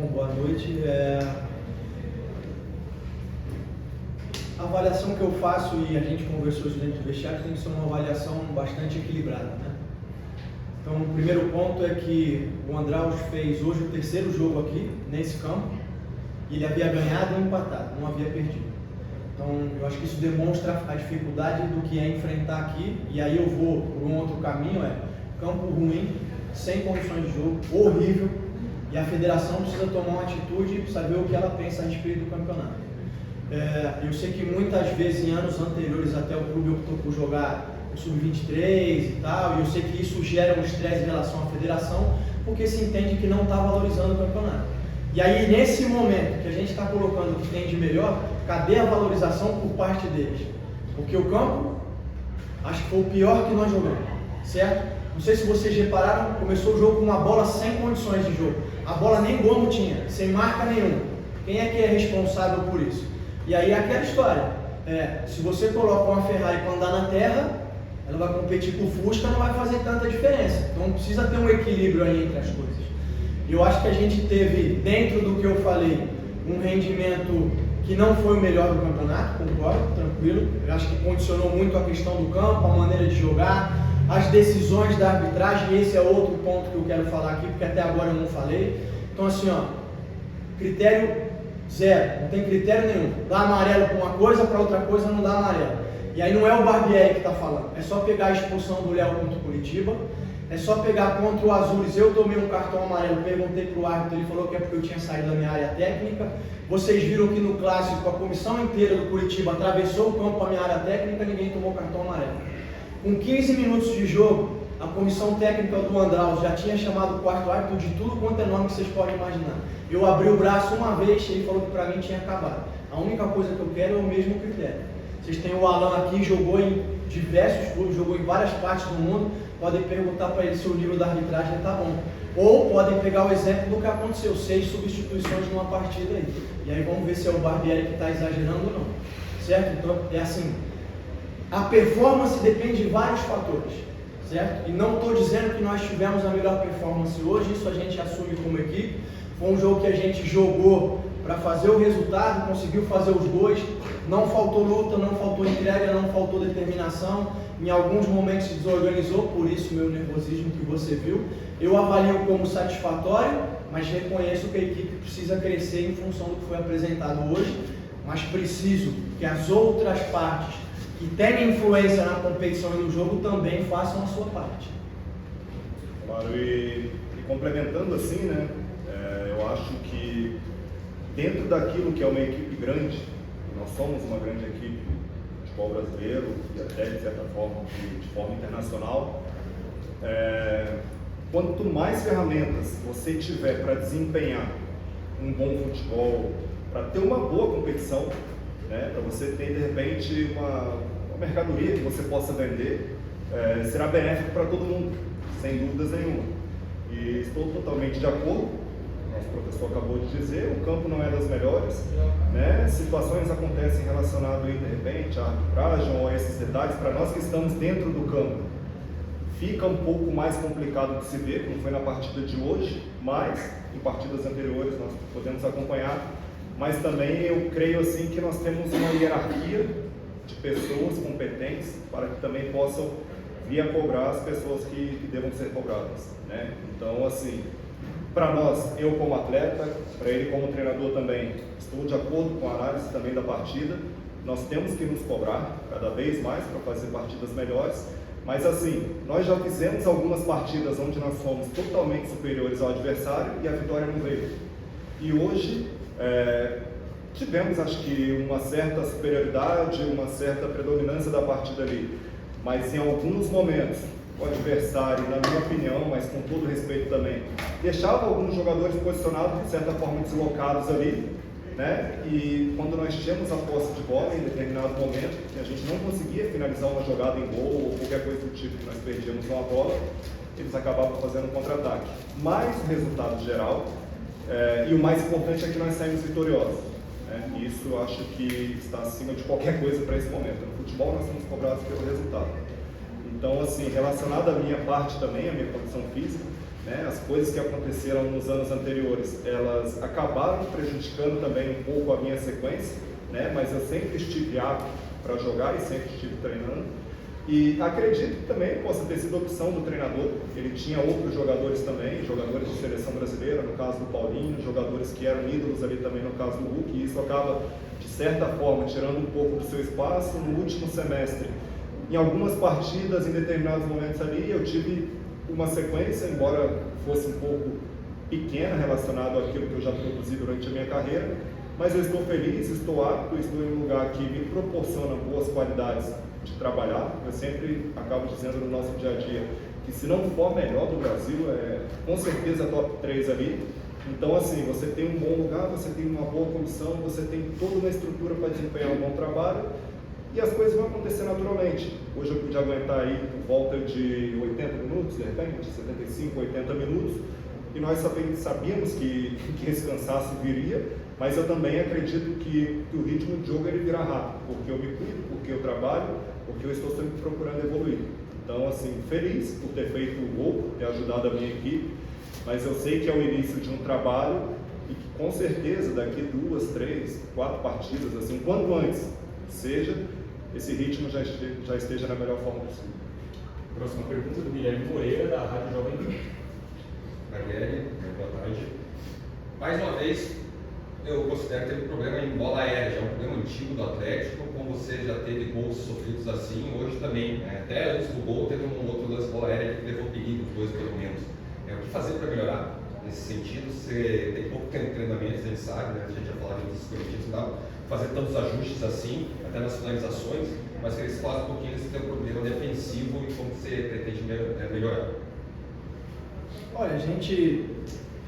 Bom, boa noite. A avaliação que eu faço, e a gente conversou isso dentro do vestiário, tem que ser uma avaliação bastante equilibrada, né? Então, o primeiro ponto é que o Andraus fez hoje o terceiro jogo aqui, nesse campo, e ele havia ganhado e empatado, não havia perdido. Então, eu acho que isso demonstra a dificuldade do que é enfrentar aqui, e aí eu vou por um outro caminho, campo ruim, sem condições de jogo, horrível, e a federação precisa tomar uma atitude e saber o que ela pensa a respeito do campeonato. Eu sei que muitas vezes, em anos anteriores, até o clube optou por jogar o Sub-23 e tal, e eu sei que isso gera um estresse em relação à federação, porque se entende que não está valorizando o campeonato. E aí, nesse momento que a gente está colocando o que tem de melhor, cadê a valorização por parte deles? Porque o campo, acho que foi o pior que nós jogamos, certo? Não sei se vocês repararam, começou o jogo com uma bola sem condições de jogo. A bola nem gomo tinha, sem marca nenhuma. Quem é que é responsável por isso? E aí é aquela história, se você coloca uma Ferrari para andar na terra, ela vai competir com o Fusca, não vai fazer tanta diferença. Então precisa ter um equilíbrio aí entre as coisas. Eu acho que a gente teve, dentro do que eu falei, um rendimento que não foi o melhor do campeonato, concordo, tranquilo. Eu acho que condicionou muito a questão do campo, a maneira de jogar, as decisões da arbitragem, e esse é outro ponto que eu quero falar aqui, porque até agora eu não falei. Então assim, critério zero, não tem critério nenhum. Dá amarelo para uma coisa, para outra coisa não dá amarelo. E aí não é o Barbieri que está falando, é só pegar a expulsão do Léo contra o Curitiba, é só pegar contra o Azures. Eu tomei um cartão amarelo, perguntei para o árbitro, ele falou que é porque eu tinha saído da minha área técnica. Vocês viram que no clássico a comissão inteira do Curitiba atravessou o campo para a minha área técnica, ninguém tomou cartão amarelo. Com 15 minutos de jogo, a comissão técnica do Andraus já tinha chamado o quarto árbitro de tudo quanto é nome que vocês podem imaginar. Eu abri o braço uma vez e ele falou que para mim tinha acabado. A única coisa que eu quero é o mesmo critério. Vocês têm o Alan aqui, jogou em diversos clubes, jogou em várias partes do mundo. Podem perguntar para ele se o nível da arbitragem está bom. Ou podem pegar o exemplo do que aconteceu, 6 substituições numa partida aí. E aí vamos ver se é o Barbieri que está exagerando ou não. Certo? Então é assim, a performance depende de vários fatores. Certo? E não estou dizendo que nós tivemos a melhor performance hoje, isso a gente assume como equipe. Foi um jogo que a gente jogou para fazer o resultado, conseguiu fazer os gols, não faltou luta, não faltou entrega, não faltou determinação, em alguns momentos se desorganizou, por isso meu nervosismo que você viu. Eu avalio como satisfatório, mas reconheço que a equipe precisa crescer em função do que foi apresentado hoje, mas preciso que as outras partes que têm influência na competição e no jogo também façam a sua parte. Claro, e complementando assim, né, eu acho que dentro daquilo que é uma equipe grande, nós somos uma grande equipe de futebol brasileiro e até de certa forma, de forma internacional, quanto mais ferramentas você tiver para desempenhar um bom futebol, para ter uma boa competição, né, para você ter de repente uma mercadoria que você possa vender, será benéfico para todo mundo, sem dúvidas nenhuma. E estou totalmente de acordo. Nosso professor acabou de dizer, o campo não é das melhores, né? Situações acontecem relacionadas aí, de repente, à arbitragem ou a esses detalhes. Para nós que estamos dentro do campo, fica um pouco mais complicado de se ver, como foi na partida de hoje, mas em partidas anteriores nós podemos acompanhar. Mas também eu creio assim que nós temos uma hierarquia de pessoas competentes para que também possam vir a cobrar as pessoas que devam ser cobradas, né? Então, assim, para nós, eu como atleta, para ele como treinador também, estou de acordo com a análise também da partida. Nós temos que nos cobrar cada vez mais para fazer partidas melhores, mas assim, nós já fizemos algumas partidas onde nós fomos totalmente superiores ao adversário e a vitória não veio. E hoje, tivemos, acho que, uma certa superioridade, uma certa predominância da partida ali, mas em alguns momentos, o adversário, na minha opinião, mas com todo respeito também, deixava alguns jogadores posicionados de certa forma deslocados ali, né? E quando nós tínhamos a posse de bola em determinado momento, que a gente não conseguia finalizar uma jogada em gol ou qualquer coisa do tipo, que nós perdíamos uma bola, eles acabavam fazendo um contra-ataque. Mas o resultado geral, e o mais importante é que nós saímos vitoriosos, né? E isso eu acho que está acima de qualquer coisa para esse momento. No futebol nós somos cobrados pelo resultado. Então, assim, relacionado à minha parte também, à minha condição física, né? As coisas que aconteceram nos anos anteriores, elas acabaram prejudicando também um pouco a minha sequência, né? Mas eu sempre estive apto para jogar e sempre estive treinando. E acredito que também possa ter sido opção do treinador. Ele tinha outros jogadores também, jogadores de seleção brasileira, no caso do Paulinho, jogadores que eram ídolos ali também no caso do Hulk, e isso acaba, de certa forma, tirando um pouco do seu espaço no último semestre. Em algumas partidas, em determinados momentos ali, eu tive uma sequência, embora fosse um pouco pequena relacionado àquilo que eu já produzi durante a minha carreira, mas eu estou feliz, estou apto, estou em um lugar que me proporciona boas qualidades de trabalhar. Eu sempre acabo dizendo no nosso dia a dia que se não for melhor do Brasil, com certeza top 3 ali. Então, assim, você tem um bom lugar, você tem uma boa comissão, você tem toda uma estrutura para desempenhar um bom trabalho e as coisas vão acontecer naturalmente. Hoje eu pude aguentar aí por volta de 80 minutos, de repente, 75, 80 minutos, e nós sabíamos que esse cansaço viria, mas eu também acredito que o ritmo de jogo ele virá rápido, porque eu me cuido, porque eu trabalho, porque eu estou sempre procurando evoluir. Então, assim, feliz por ter feito o gol, por ter ajudado a minha equipe, mas eu sei que é o início de um trabalho e que com certeza daqui 2, 3, 4 partidas, assim, quanto antes seja, esse ritmo já esteja na melhor forma possível. Próxima pergunta do Guilherme Moreira, da Rádio Jovem Pan. Guilherme, boa tarde. Mais uma vez, eu considero que teve problema em bola aérea, já é um problema antigo do Atlético, como você já teve gols sofridos assim, hoje também, né? Até antes do gol teve um outro lance de bola aérea que levou perigo, os dois pelo menos. O que fazer para melhorar nesse sentido? Você tem pouco tempo de treinamento, a gente sabe, né? A gente já falava dos coletivos e tal, fazer tantos ajustes assim, até nas finalizações, mas queria que você falasse um pouquinho desse teu problema defensivo e como você pretende melhorar. Olha, a gente,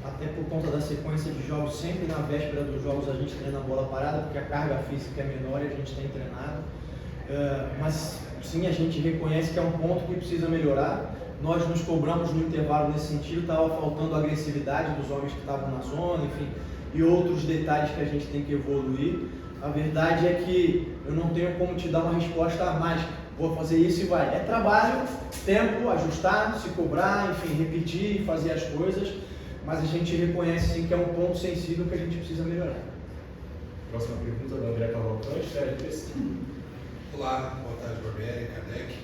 até por conta da sequência de jogos, sempre na véspera dos jogos a gente treina a bola parada, porque a carga física é menor e a gente tem treinado. Mas sim, a gente reconhece que é um ponto que precisa melhorar. Nós nos cobramos no intervalo nesse sentido, estava faltando a agressividade dos homens que estavam na zona, enfim, e outros detalhes que a gente tem que evoluir. A verdade é que eu não tenho como te dar uma resposta mágica, vou fazer isso e vai. É trabalho, tempo, ajustar, se cobrar, enfim, repetir, fazer as coisas, mas a gente reconhece sim que é um ponto sensível que a gente precisa melhorar. Próxima pergunta do André Cavalcante, da RPC. Olá, boa tarde, Barbieri, Kardec.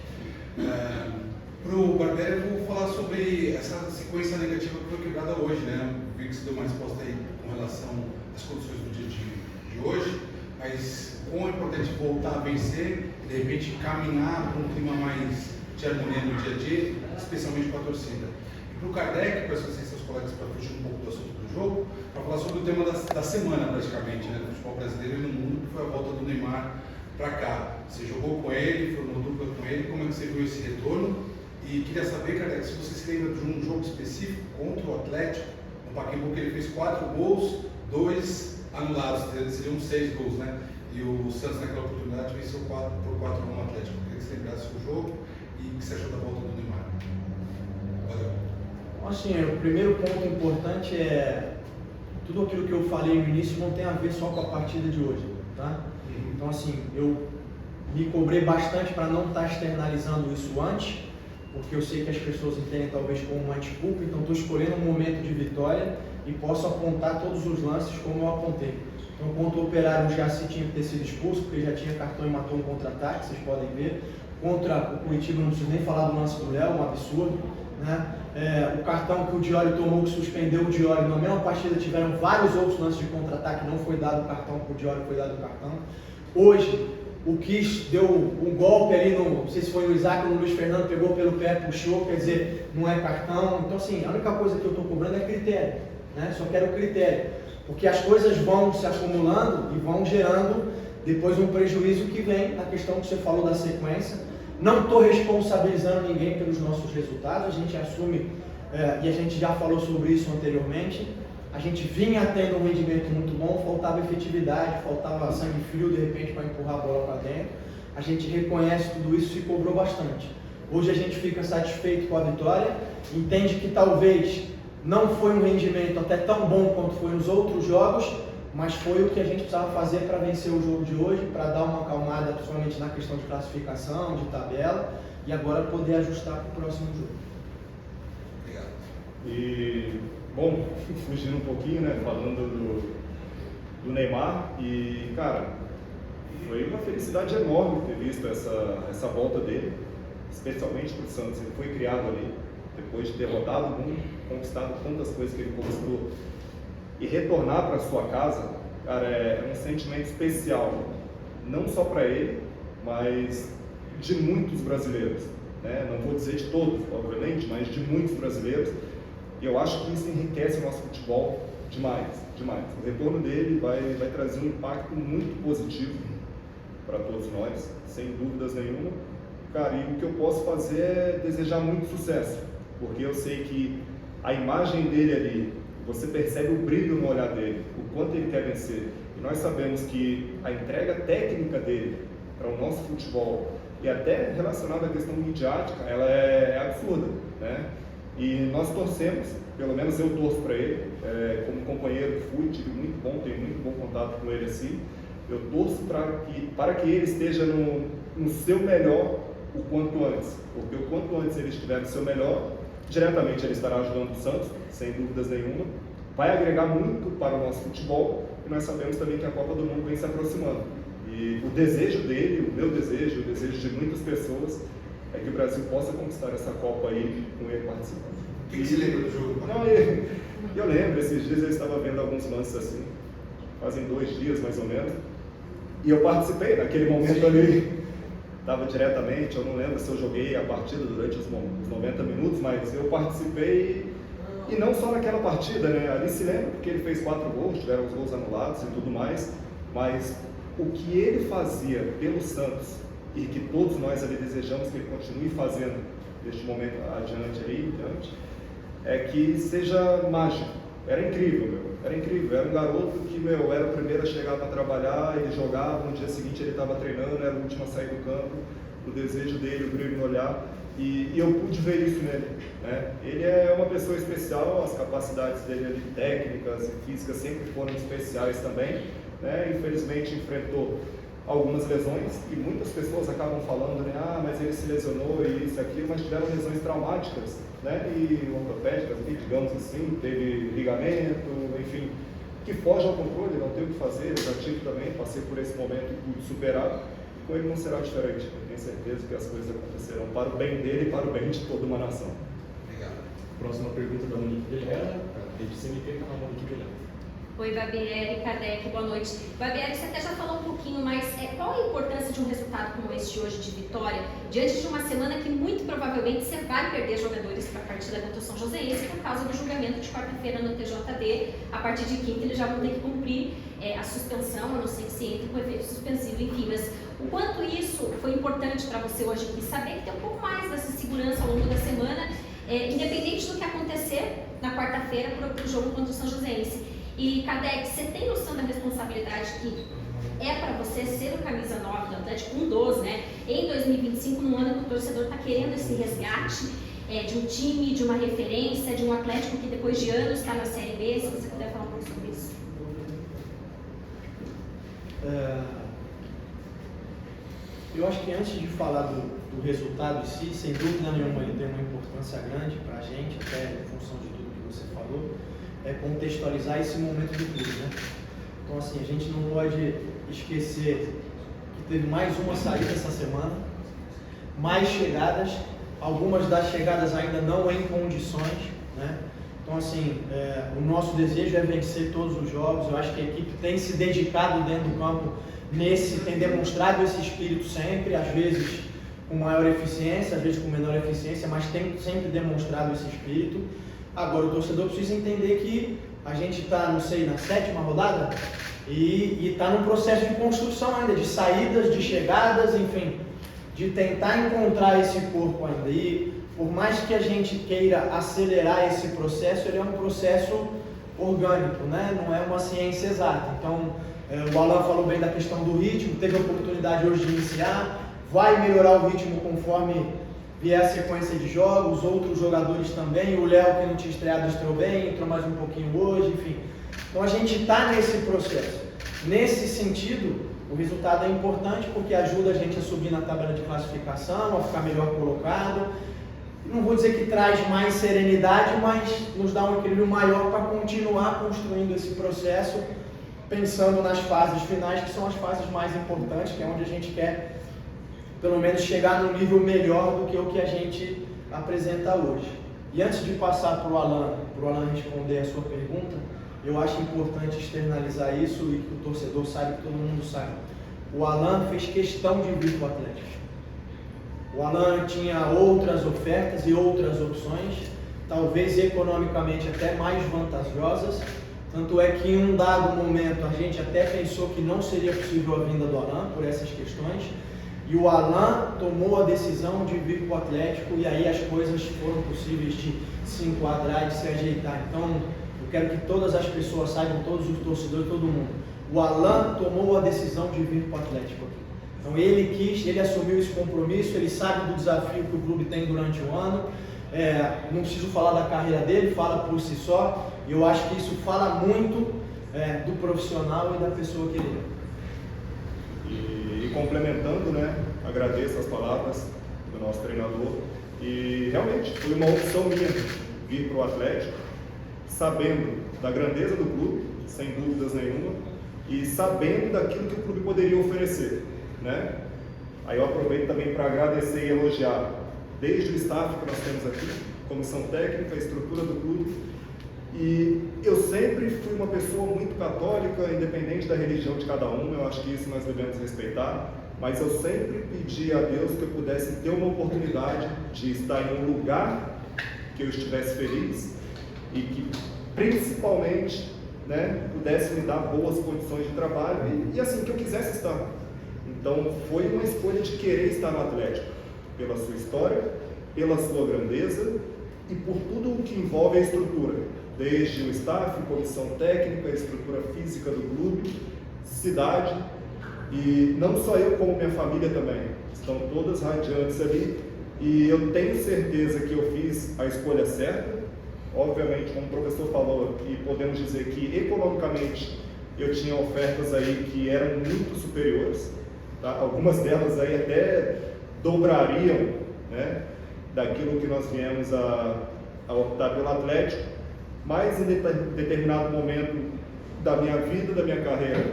Para o Barbieri, eu vou falar sobre essa sequência negativa que foi quebrada hoje, né? Vi que você deu uma resposta aí com relação às condições do dia de hoje, mas como é importante voltar a vencer e de repente caminhar para um clima mais de harmonia no dia a dia, especialmente com a torcida. E para o Kardec, para esses seus colegas, para fugir um pouco do assunto do jogo, para falar sobre o tema da semana praticamente, né? Do futebol brasileiro e no mundo, que foi a volta do Neymar para cá. Você jogou com ele, formou dupla com ele, como é que você viu esse retorno? E queria saber, Kardec, se você se lembra de um jogo específico contra o Atlético, no Pacaembu, que ele fez 4 gols, 2 anulados, seriam 6 gols, né? E o Santos, naquela oportunidade, venceu por 4 a 1 o Atlético. Eu queria que você lembrasse o jogo e o que você achou da volta do Neymar. Valeu. Assim, o primeiro ponto importante é tudo aquilo que eu falei no início não tem a ver só com a partida de hoje, tá? Então, assim, eu me cobrei bastante para não estar externalizando isso antes, porque eu sei que as pessoas entendem talvez como uma desculpa, então estou escolhendo um momento de vitória e posso apontar todos os lances como eu apontei. Então, contra o Operário, o Jaci tinha que ter sido expulso, porque já tinha cartão e matou um contra-ataque, vocês podem ver. Contra o Curitiba, não preciso nem falar do lance do Léo, um absurdo, né? O cartão que o Diori tomou, que suspendeu o Diori, na mesma partida tiveram vários outros lances de contra-ataque, não foi dado o cartão para o Diori, foi dado o cartão. Hoje, o Kish deu um golpe ali, não sei se foi no Isaac ou no Luiz Fernando, pegou pelo pé, puxou, quer dizer, não é cartão. Então, assim, a única coisa que eu estou cobrando é critério, né? Só quero critério, porque as coisas vão se acumulando e vão gerando depois um prejuízo que vem na questão que você falou da sequência. Não estou responsabilizando ninguém pelos nossos resultados, a gente assume, e a gente já falou sobre isso anteriormente, a gente vinha tendo um rendimento muito bom, faltava efetividade, faltava sangue frio de repente para empurrar a bola para dentro. A gente reconhece tudo isso e cobrou bastante. Hoje a gente fica satisfeito com a vitória, entende que talvez não foi um rendimento até tão bom quanto foi nos outros jogos, mas foi o que a gente precisava fazer para vencer o jogo de hoje, para dar uma acalmada, principalmente na questão de classificação, de tabela, e agora poder ajustar para o próximo jogo. Obrigado. E, bom, fugindo um pouquinho, né, falando do Neymar, e, cara, foi uma felicidade enorme ter visto essa volta dele, especialmente para o Santos. Ele foi criado ali, depois de ter rodado o mundo, conquistado tantas coisas que ele conquistou, e retornar para sua casa, cara, é um sentimento especial, não só para ele, mas de muitos brasileiros, né? Não vou dizer de todos, obviamente, mas de muitos brasileiros. E eu acho que isso enriquece o nosso futebol demais, demais. O retorno dele vai trazer um impacto muito positivo para todos nós, sem dúvidas nenhuma. Cara, e o que eu posso fazer é desejar muito sucesso, porque eu sei que a imagem dele ali, você percebe o brilho no olhar dele, o quanto ele quer vencer. E nós sabemos que a entrega técnica dele para o nosso futebol, e até relacionada à questão midiática, ela é absurda, né? E nós torcemos, pelo menos eu torço para ele, como companheiro que fui, tive muito bom, tenho muito bom contato com ele assim. Eu torço para que ele esteja no seu melhor o quanto antes, porque o quanto antes ele estiver no seu melhor, diretamente ele estará ajudando o Santos, sem dúvidas nenhuma, vai agregar muito para o nosso futebol, e nós sabemos também que a Copa do Mundo vem se aproximando. E o desejo dele, o meu desejo, o desejo de muitas pessoas, é que o Brasil possa conquistar essa Copa aí com ele participando. O que você lembra do jogo? Não, eu lembro, esses dias eu estava vendo alguns lances assim, fazem 2 dias mais ou menos, e eu participei naquele momento ali. Estava diretamente, eu não lembro se eu joguei a partida durante os 90 minutos, mas eu participei, e não só naquela partida, né? Ali se lembra porque ele fez 4 gols, tiveram os gols anulados e tudo mais, mas o que ele fazia pelo Santos, e que todos nós ali desejamos que ele continue fazendo deste momento adiante, é que seja mágico. Era incrível, meu. Era incrível. Era um garoto que, era o primeiro a chegar para trabalhar, ele jogava, no dia seguinte ele estava treinando, era o último a sair do campo, o desejo dele, o brilho no olhar, e eu pude ver isso nele, né? Ele é uma pessoa especial, as capacidades dele ali, técnicas e físicas sempre foram especiais também, né? Infelizmente enfrentou algumas lesões, e muitas pessoas acabam falando, né, mas ele se lesionou e isso e aquilo, mas tiveram lesões traumáticas, né, e ortopédicas, digamos assim, teve ligamento, enfim, que foge ao controle, não tem o que fazer. Eu já tive também, passei por esse momento e pude superar. Com ele não será diferente, eu tenho certeza que as coisas acontecerão para o bem dele e para o bem de toda uma nação. Obrigado. Próxima pergunta da Monique Vilhena, rede CMT, canal Monique Vilhena. Oi, Barbieri, Cadec, boa noite. Barbieri, você até já falou um pouquinho, mas qual a importância de um resultado como este hoje de vitória, diante de uma semana que muito provavelmente você vai perder jogadores para a partida contra o São Joséense por causa do julgamento de quarta-feira no TJD. A partir de quinta eles já vão ter que cumprir a suspensão, a não ser que se entre com efeito suspensivo, enfim. Mas o quanto isso foi importante para você hoje aqui, saber que tem um pouco mais dessa segurança ao longo da semana, independente do que acontecer na quarta-feira para o jogo contra o São Joséense. E, Cadec, você tem noção da responsabilidade que é para você ser o camisa 9 do Atlético, um dos, né? Em 2025, num ano que o torcedor está querendo esse resgate de um time, de uma referência, de um Atlético que depois de anos está na Série B, se você puder falar um pouco sobre isso. Eu acho que antes de falar do resultado em si, sem dúvida nenhuma ele tem uma importância grande para a gente, até em função de tudo que você falou, é contextualizar esse momento do clube, né? Então, assim, a gente não pode esquecer que teve mais uma saída essa semana, mais chegadas, algumas das chegadas ainda não em condições, né? Então, assim, o nosso desejo é vencer todos os jogos. Eu acho que a equipe tem se dedicado dentro do campo tem demonstrado esse espírito sempre, às vezes com maior eficiência, às vezes com menor eficiência, mas tem sempre demonstrado esse espírito. Agora, o torcedor precisa entender que a gente está, não sei, na 7ª rodada e está num processo de construção ainda, de saídas, de chegadas, enfim, de tentar encontrar esse corpo ainda. E por mais que a gente queira acelerar esse processo, ele é um processo orgânico, né? Não é uma ciência exata. Então, o Alan falou bem da questão do ritmo, teve a oportunidade hoje de iniciar, vai melhorar o ritmo conforme vier a sequência de jogos, outros jogadores também, o Léo que não tinha estreado estreou bem, entrou mais um pouquinho hoje, enfim. Então a gente está nesse processo. Nesse sentido, o resultado é importante porque ajuda a gente a subir na tabela de classificação, a ficar melhor colocado. não vou dizer que traz mais serenidade, mas nos dá um equilíbrio maior para continuar construindo esse processo, pensando nas fases finais, que são as fases mais importantes, que é onde a gente quer, pelo menos, chegar num nível melhor do que o que a gente apresenta hoje. E antes de passar para o Alan responder a sua pergunta, eu acho importante externalizar isso e que o torcedor saiba, que todo mundo saiba. O Alan fez questão de vir para o Atlético. O Alan tinha outras ofertas e outras opções, talvez economicamente até mais vantajosas. Tanto é que em um dado momento a gente até pensou que não seria possível a vinda do Alan por essas questões. E o Alan tomou a decisão de vir para o Atlético e aí as coisas foram possíveis de se enquadrar e de se ajeitar. Então, eu quero que todas as pessoas saibam, todos os torcedores, todo mundo. O Alan tomou a decisão de vir para o Atlético aqui. Então, ele assumiu esse compromisso, ele sabe do desafio que o clube tem durante o ano. Não preciso falar da carreira dele, fala por si só. E eu acho que isso fala muito do profissional e da pessoa que ele é. E complementando, né, agradeço as palavras do nosso treinador e realmente foi uma opção minha vir para o Atlético, sabendo da grandeza do clube, sem dúvidas nenhuma, e sabendo daquilo que o clube poderia oferecer, né? Aí eu aproveito também para agradecer e elogiar desde o staff que nós temos aqui, comissão técnica, a estrutura do clube. E eu sempre fui uma pessoa muito católica, independente da religião de cada um, eu acho que isso nós devemos respeitar, mas eu sempre pedi a Deus que eu pudesse ter uma oportunidade de estar em um lugar que eu estivesse feliz e que principalmente, né, pudesse me dar boas condições de trabalho e assim que eu quisesse estar. Então foi uma escolha de querer estar no Atlético, pela sua história, pela sua grandeza e por tudo o que envolve a estrutura. Desde o staff, comissão técnica, a estrutura física do clube, cidade, e não só eu, como minha família também, estão todas radiantes ali, e eu tenho certeza que eu fiz a escolha certa. Obviamente, como o professor falou, e podemos dizer que economicamente eu tinha ofertas aí que eram muito superiores, tá? Algumas delas aí até dobrariam, né, daquilo que nós viemos a optar pelo Atlético. Mas em determinado momento da minha vida, da minha carreira,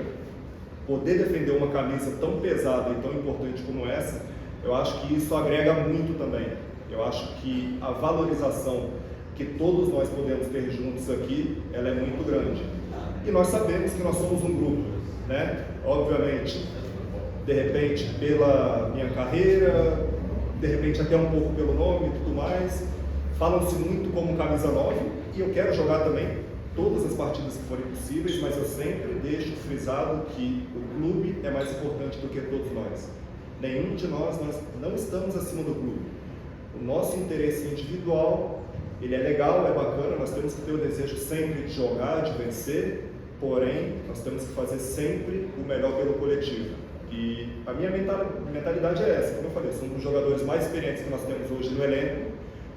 poder defender uma camisa tão pesada e tão importante como essa, eu acho que isso agrega muito também. Eu acho que a valorização que todos nós podemos ter juntos aqui, ela é muito grande. E nós sabemos que nós somos um grupo, né? Obviamente, de repente pela minha carreira, de repente até um pouco pelo nome e tudo mais, falam-se muito como camisa 9, e eu quero jogar também todas as partidas que forem possíveis, mas eu sempre deixo frisado que o clube é mais importante do que todos nós. Nenhum de nós não estamos acima do clube. O nosso interesse individual, ele é legal, é bacana, nós temos que ter o desejo sempre de jogar, de vencer, porém, nós temos que fazer sempre o melhor pelo coletivo. E a minha mentalidade é essa, como eu falei, sou um dos jogadores mais experientes que nós temos hoje no elenco,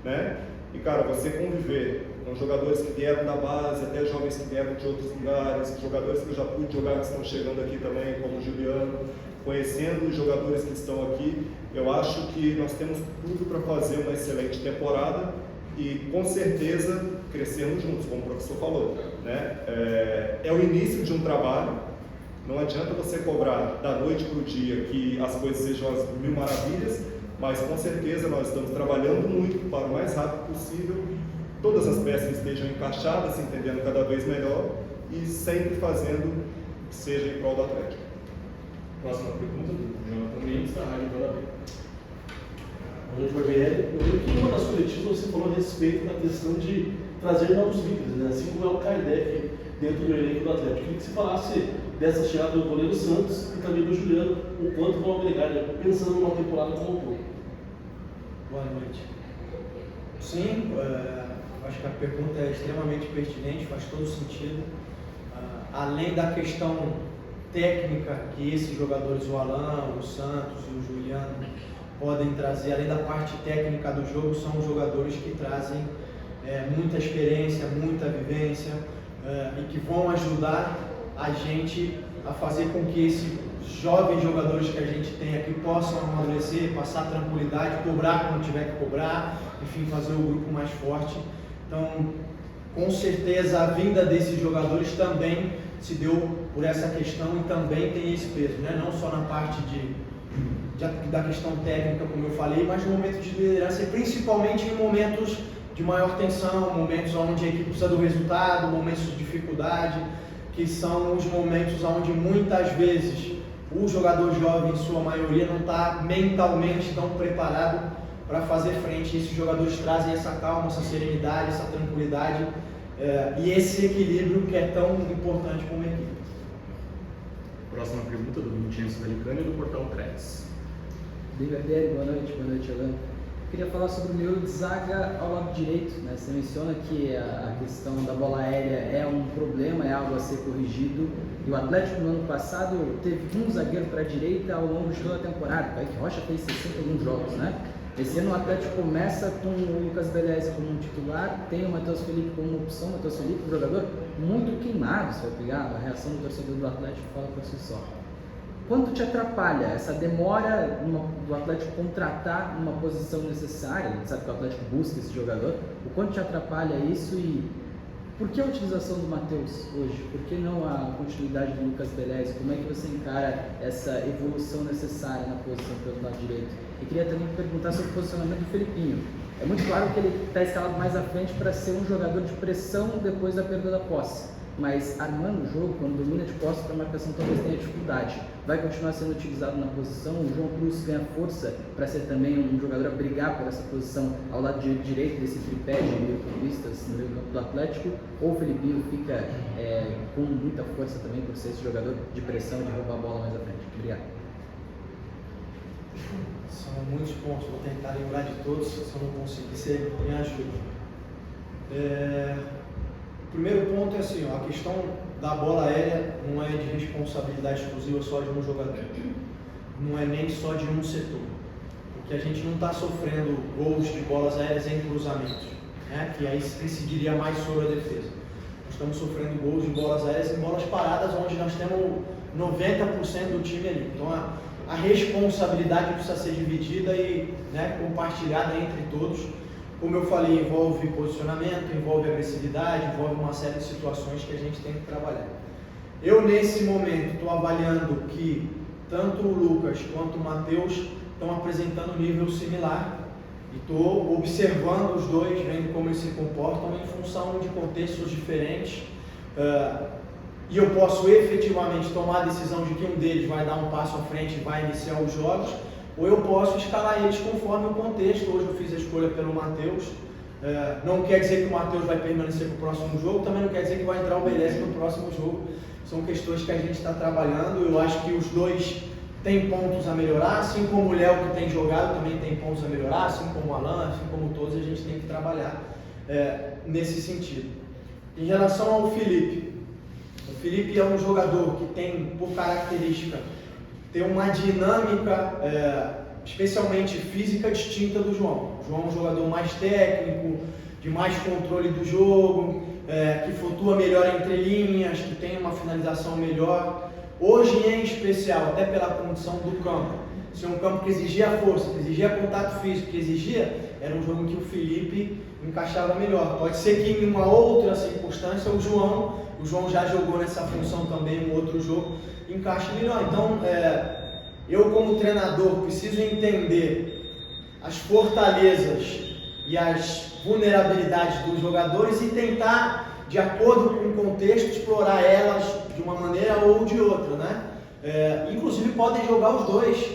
né? E cara, você conviver com jogadores que vieram da base, até jovens que vieram de outros lugares, jogadores que eu já pude jogar que estão chegando aqui também, como o Juliano, conhecendo os jogadores que estão aqui, eu acho que nós temos tudo para fazer uma excelente temporada e com certeza crescermos juntos, como o professor falou, né? É o início de um trabalho, não adianta você cobrar da noite para o dia que as coisas sejam as mil maravilhas, mas com certeza nós estamos trabalhando muito para o mais rápido possível, todas as peças estejam encaixadas, se entendendo cada vez melhor e sempre fazendo que seja em prol do Atlético. Próxima pergunta do Jonathan Mendes, da Rádio Guarabira. Boa noite, Barbieri. Eu lembro que em uma das coletivas você falou a respeito da questão de trazer novos líderes, né? Assim como é o Kardec dentro do elenco do Atlético. Eu queria que você falasse dessa chegada do goleiro Santos e também do Juliano, o quanto vão agregar, né? Pensando numa temporada como um todo. Boa noite. Sim, acho que a pergunta é extremamente pertinente, faz todo sentido. Além da questão técnica que esses jogadores, o Alan, o Santos e o Juliano, podem trazer, além da parte técnica do jogo, são os jogadores que trazem muita experiência, muita vivência e que vão ajudar a gente a fazer com que esses jovens jogadores que a gente tem aqui possam amadurecer, passar tranquilidade, cobrar quando tiver que cobrar, enfim, fazer o grupo mais forte. Então, com certeza, a vinda desses jogadores também se deu por essa questão e também tem esse peso, né? Não só na parte da questão técnica, como eu falei, mas no momento de liderança e principalmente em momentos de maior tensão, momentos onde a equipe precisa do resultado, momentos de dificuldade, que são os momentos onde muitas vezes o jogador jovem, em sua maioria, não está mentalmente tão preparado para fazer frente. E esses jogadores trazem essa calma, essa serenidade, essa tranquilidade e esse equilíbrio que é tão importante para uma equipe. Próxima pergunta do Vincenzo Velicani do Portal Trends. Barbieri, boa noite, Alan. Queria falar sobre o miolo de zaga ao lado direito, né? Você menciona que a questão da bola aérea é um problema, é algo a ser corrigido. E o Atlético no ano passado teve um zagueiro para a direita ao longo de toda a temporada. O Kaique Rocha fez 61 jogos, né? Esse ano o Atlético começa com o Lucas Belez como um titular, tem o Matheus Felipe como uma opção. O Matheus Felipe, um jogador muito queimado, você vai pegar, a reação do torcedor do Atlético fala por si só. Quanto te atrapalha essa demora do Atlético contratar uma posição necessária? A gente sabe que o Atlético busca esse jogador. O quanto te atrapalha isso e por que a utilização do Matheus hoje? Por que não a continuidade do Lucas Belez? Como é que você encara essa evolução necessária na posição pelo lado direito? E queria também perguntar sobre o posicionamento do Felipinho. É muito claro que ele está escalado mais à frente para ser um jogador de pressão depois da perda da posse. Mas armando o jogo, quando domina de posse para a marcação, talvez tenha dificuldade. Vai continuar sendo utilizado na posição. O João Cruz ganha força para ser também um jogador a brigar por essa posição ao lado direito desse tripé de meio-campistas no meio campo do Atlético. Ou o Felipinho fica com muita força também por ser esse jogador de pressão, de roubar a bola mais à frente. Obrigado. São muitos pontos, vou tentar lembrar de todos. Se eu não conseguir, você me ajuda. O primeiro ponto é assim, a questão da bola aérea não é de responsabilidade exclusiva só de um jogador, não é nem só de um setor, porque a gente não está sofrendo gols de bolas aéreas em cruzamentos, né? Que aí incidiria mais sobre a defesa. Nós estamos sofrendo gols de bolas aéreas em bolas paradas, onde nós temos 90% do time ali. Então a responsabilidade precisa ser dividida e, né, compartilhada entre todos. Como eu falei, envolve posicionamento, envolve agressividade, envolve uma série de situações que a gente tem que trabalhar. Eu, nesse momento, estou avaliando que tanto o Lucas quanto o Matheus estão apresentando um nível similar e estou observando os dois, vendo como eles se comportam em função de contextos diferentes e eu posso efetivamente tomar a decisão de que um deles vai dar um passo à frente e vai iniciar os jogos, ou eu posso escalar eles conforme o contexto. Hoje eu fiz a escolha pelo Matheus, não quer dizer que o Matheus vai permanecer para o próximo jogo, também não quer dizer que vai entrar o Beleza no próximo jogo. São questões que a gente está trabalhando. Eu acho que os dois têm pontos a melhorar, assim como o Léo, que tem jogado, também tem pontos a melhorar, assim como o Alan, assim como todos, a gente tem que trabalhar nesse sentido. Em relação ao Felipe, o Felipe é um jogador que tem, por característica, tem uma dinâmica, especialmente física, distinta do João. O João é um jogador mais técnico, de mais controle do jogo, que flutua melhor entre linhas, que tem uma finalização melhor. Hoje, em especial, até pela condição do campo, se é um campo que exigia força, que exigia contato físico, que exigia, era um jogo em que o Felipe encaixava melhor. Pode ser que em uma outra circunstância o João já jogou nessa função também em outro jogo, encaixa melhor. Então, eu como treinador preciso entender as fortalezas e as vulnerabilidades dos jogadores e tentar, de acordo com o contexto, explorar elas de uma maneira ou de outra, né? Inclusive podem jogar os dois,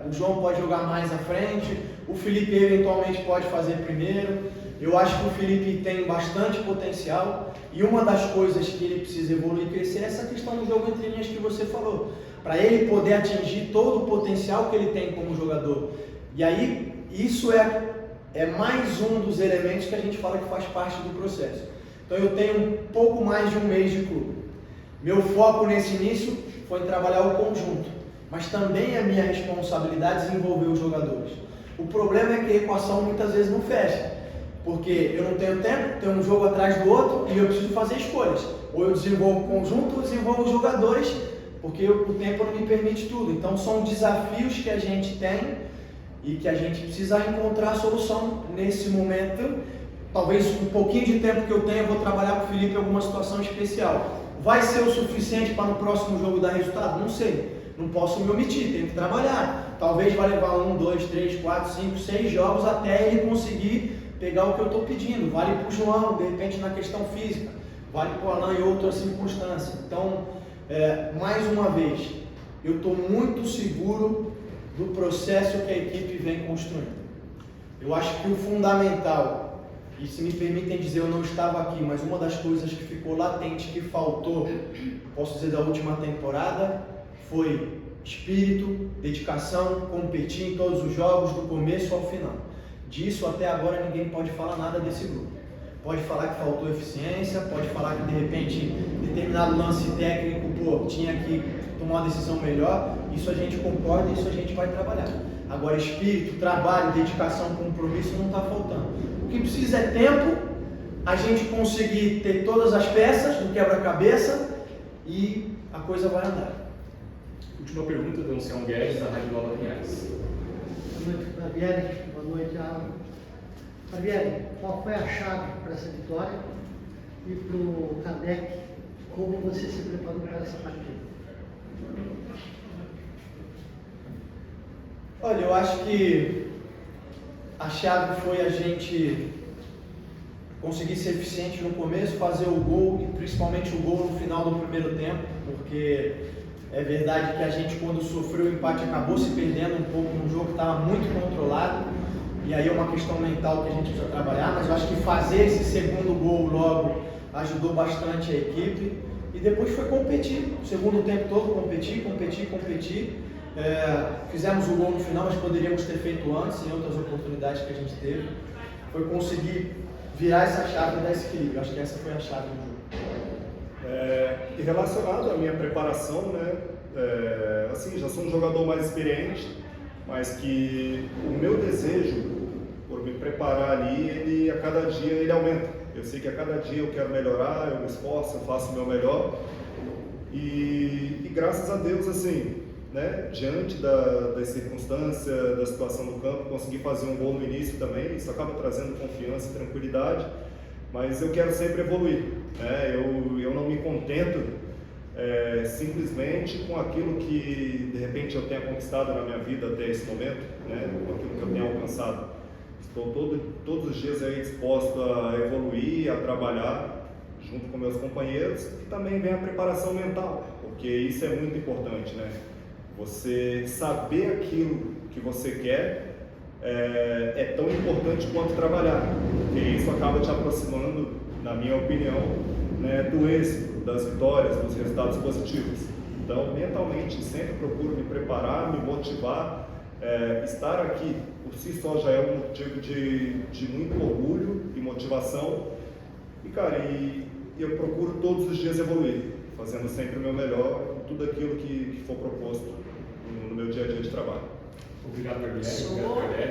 o João pode jogar mais à frente, o Felipe eventualmente pode fazer primeiro. Eu acho que o Felipe tem bastante potencial e uma das coisas que ele precisa evoluir e crescer é essa questão do jogo entre linhas que você falou, para ele poder atingir todo o potencial que ele tem como jogador. E aí, isso é mais um dos elementos que a gente fala que faz parte do processo. Então eu tenho um pouco mais de um mês de clube. Meu foco nesse início foi em trabalhar o conjunto, mas também é minha responsabilidade desenvolver os jogadores. O problema é que a equação muitas vezes não fecha, porque eu não tenho tempo, tenho um jogo atrás do outro e eu preciso fazer escolhas. ou eu desenvolvo o conjunto ou desenvolvo os jogadores, porque o tempo não me permite tudo. Então são desafios que a gente tem e que a gente precisa encontrar a solução nesse momento. Talvez um pouquinho de tempo que eu tenho, eu vou trabalhar com o Felipe em alguma situação especial. Vai ser o suficiente para no próximo jogo dar resultado? Não sei. Não posso me omitir, tenho que trabalhar. Talvez vai levar 1, 2, 3, 4, 5, 6 jogos até ele conseguir pegar o que eu estou pedindo. Vale para o João, de repente na questão física. Vale para o Alan em outra circunstância. Então, mais uma vez, eu estou muito seguro do processo que a equipe vem construindo. Eu acho que o fundamental, e se me permitem dizer, eu não estava aqui, mas uma das coisas que ficou latente, que faltou, posso dizer, da última temporada, foi espírito, dedicação, competir em todos os jogos, do começo ao final. Disso até agora ninguém pode falar nada desse grupo. Pode falar que faltou eficiência, pode falar que de repente determinado lance técnico, tinha que tomar uma decisão melhor. Isso a gente concorda, isso a gente vai trabalhar. Agora espírito, trabalho, dedicação, compromisso não está faltando. O que precisa é tempo, a gente conseguir ter todas as peças do quebra-cabeça e a coisa vai andar. Última pergunta do Ancião Guedes, da Rádio Nova Pinhais. Boa noite, Barbieri. Boa noite, Alan. Barbieri, qual foi a chave para essa vitória? E para o Kardec, como você se preparou para essa partida? Olha, eu acho que a chave foi a gente conseguir ser eficiente no começo, fazer o gol, e principalmente o gol no final do primeiro tempo, porque é verdade que a gente, quando sofreu o empate, acabou se perdendo um pouco num jogo que estava muito controlado, e aí é uma questão mental que a gente precisa trabalhar, mas eu acho que fazer esse segundo gol logo ajudou bastante a equipe, e depois foi competir, o segundo tempo todo competir. Fizemos o gol no final, mas poderíamos ter feito antes, em outras oportunidades que a gente teve. Foi conseguir virar essa chave e dar esse equilíbrio. Acho que essa foi a chave do jogo. E relacionado à minha preparação, né? Assim, já sou um jogador mais experiente, mas que o meu desejo por me preparar ali, a cada dia ele aumenta. Eu sei que a cada dia eu quero melhorar, eu me esforço, eu faço o meu melhor. E graças a Deus, assim, né, diante da circunstância, da situação do campo, consegui fazer um gol no início também. Isso acaba trazendo confiança e tranquilidade, mas eu quero sempre evoluir, né? Eu não me contento simplesmente com aquilo que de repente eu tenha conquistado na minha vida até esse momento, né, com aquilo que eu tenho alcançado. Estou todos os dias aí disposto a evoluir, a trabalhar junto com meus companheiros, e também vem a preparação mental, porque isso é muito importante, né? Você saber aquilo que você quer é tão importante quanto trabalhar, porque isso acaba te aproximando, na minha opinião, né, do êxito, das vitórias, dos resultados positivos. Então, mentalmente, sempre procuro me preparar, me motivar. Estar aqui por si só já é um motivo de muito orgulho e motivação. E, cara, eu procuro todos os dias evoluir, fazendo sempre o meu melhor em tudo aquilo que for proposto no meu dia a dia de trabalho. Obrigado, Barbieri. Obrigado, Kardec.